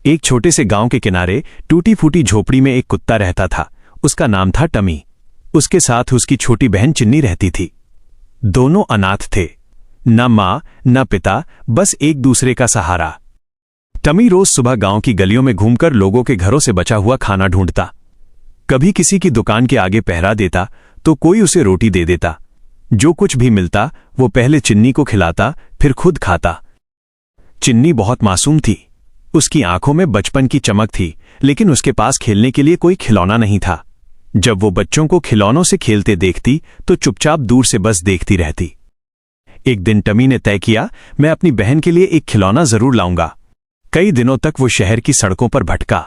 एक छोटे से गांव के किनारे टूटी फूटी झोपड़ी में एक कुत्ता रहता था। उसका नाम था टमी। उसके साथ उसकी छोटी बहन चिन्नी रहती थी। दोनों अनाथ थे, न मां न पिता, बस एक दूसरे का सहारा। टमी रोज सुबह गांव की गलियों में घूमकर लोगों के घरों से बचा हुआ खाना ढूंढता। कभी किसी की दुकान के आगे पहरा देता तो कोई उसे रोटी दे देता। जो कुछ भी मिलता वो पहले चिन्नी को खिलाता, फिर खुद खाता। चिन्नी बहुत मासूम थी। उसकी आंखों में बचपन की चमक थी, लेकिन उसके पास खेलने के लिए कोई खिलौना नहीं था। जब वो बच्चों को खिलौनों से खेलते देखती तो चुपचाप दूर से बस देखती रहती। एक दिन टमी ने तय किया, मैं अपनी बहन के लिए एक खिलौना जरूर लाऊंगा। कई दिनों तक वो शहर की सड़कों पर भटका।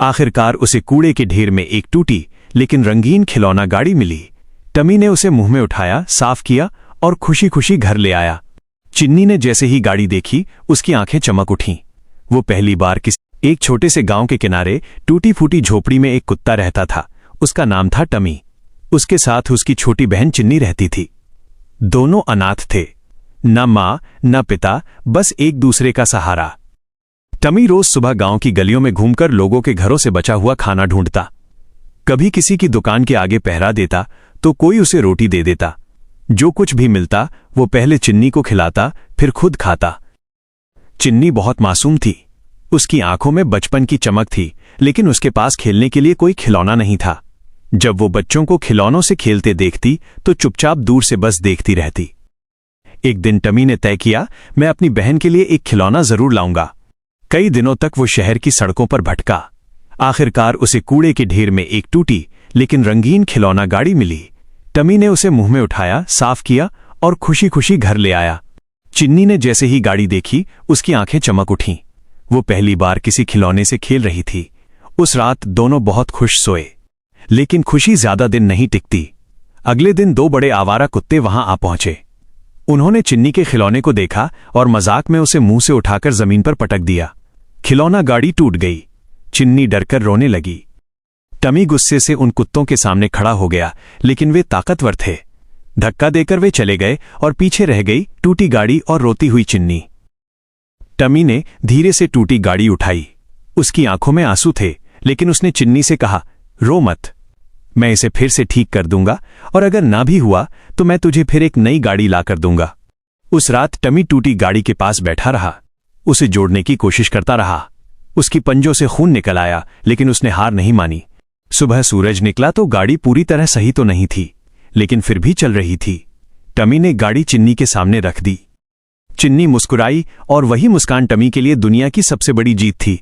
आखिरकार उसे कूड़े के ढेर में एक टूटी लेकिन रंगीन खिलौना गाड़ी मिली। टमी ने उसे मुंह में उठाया, साफ किया और खुशी खुशी घर ले आया। चिन्नी ने जैसे ही गाड़ी देखी उसकी आंखें चमक उठीं। वो पहली बार एक छोटे से गांव के किनारे टूटी फूटी झोपड़ी में एक कुत्ता रहता था। उसका नाम था टमी। उसके साथ उसकी छोटी बहन चिन्नी रहती थी। दोनों अनाथ थे, न मां न पिता, बस एक दूसरे का सहारा। टमी रोज सुबह गांव की गलियों में घूमकर लोगों के घरों से बचा हुआ खाना ढूंढता। कभी किसी की दुकान के आगे पहरा देता तो कोई उसे रोटी दे देता। जो कुछ भी मिलता वो पहले चिन्नी को खिलाता, फिर खुद खाता। चिन्नी बहुत मासूम थी। उसकी आंखों में बचपन की चमक थी, लेकिन उसके पास खेलने के लिए कोई खिलौना नहीं था। जब वो बच्चों को खिलौनों से खेलते देखती तो चुपचाप दूर से बस देखती रहती। एक दिन टमी ने तय किया, मैं अपनी बहन के लिए एक खिलौना जरूर लाऊंगा। कई दिनों तक वो शहर की सड़कों पर भटका। आखिरकार उसे कूड़े के ढेर में एक टूटी लेकिन रंगीन खिलौना गाड़ी मिली। टमी ने उसे मुंह में उठाया, साफ किया और खुशी खुशी घर ले आया। चिन्नी ने जैसे ही गाड़ी देखी उसकी आंखें चमक उठीं। वो पहली बार किसी खिलौने से खेल रही थी। उस रात दोनों बहुत खुश सोए, लेकिन खुशी ज्यादा दिन नहीं टिकती। अगले दिन दो बड़े आवारा कुत्ते वहां आ पहुंचे। उन्होंने चिन्नी के खिलौने को देखा और मजाक में उसे मुंह से उठाकर जमीन पर पटक दिया। खिलौना गाड़ी टूट गई। चिन्नी डरकर रोने लगी। टमी गुस्से से उन कुत्तों के सामने खड़ा हो गया, लेकिन वे ताकतवर थे। धक्का देकर वे चले गए और पीछे रह गई टूटी गाड़ी और रोती हुई चिन्नी। टमी ने धीरे से टूटी गाड़ी उठाई। उसकी आंखों में आंसू थे, लेकिन उसने चिन्नी से कहा, रो मत, मैं इसे फिर से ठीक कर दूंगा और अगर ना भी हुआ तो मैं तुझे फिर एक नई गाड़ी ला कर दूंगा। उस रात टमी टूटी गाड़ी के पास बैठा रहा। उसे जोड़ने की कोशिश करता रहा। उसकी पंजों से खून निकल आया, लेकिन उसने हार नहीं मानी। सुबह सूरज निकला तो गाड़ी पूरी तरह सही तो नहीं थी, लेकिन फिर भी चल रही थी। टमी ने गाड़ी चिन्नी के सामने रख दी। चिन्नी मुस्कुराई और वही मुस्कान टमी के लिए दुनिया की सबसे बड़ी जीत थी।